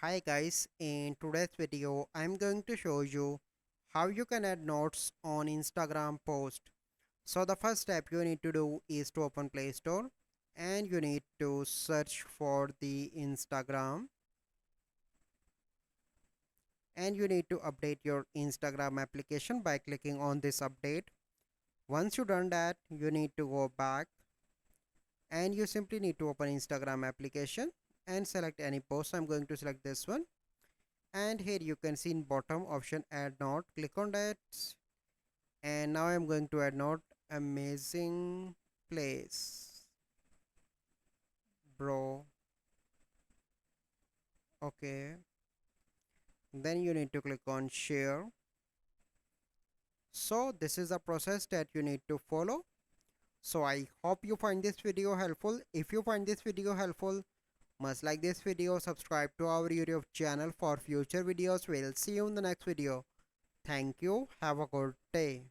Hi guys, in today's video I'm going to show you how you can add notes on Instagram post. So the first step you need to do is to open Play Store and you need to search for the Instagram and you need to update your Instagram application by clicking on this update. Once you done that, you need to go back and you simply need to open Instagram application and select any post. I'm going to select this one, and here you can see in bottom option add note, click on that, and now I'm going to add note amazing place bro. Okay, then you need to click on share. So this is the process that you need to follow. So I hope you find this video helpful. If you find this video helpful, must like this video, subscribe to our YouTube channel for future videos. We'll see you in the next video. Thank you, have a good day.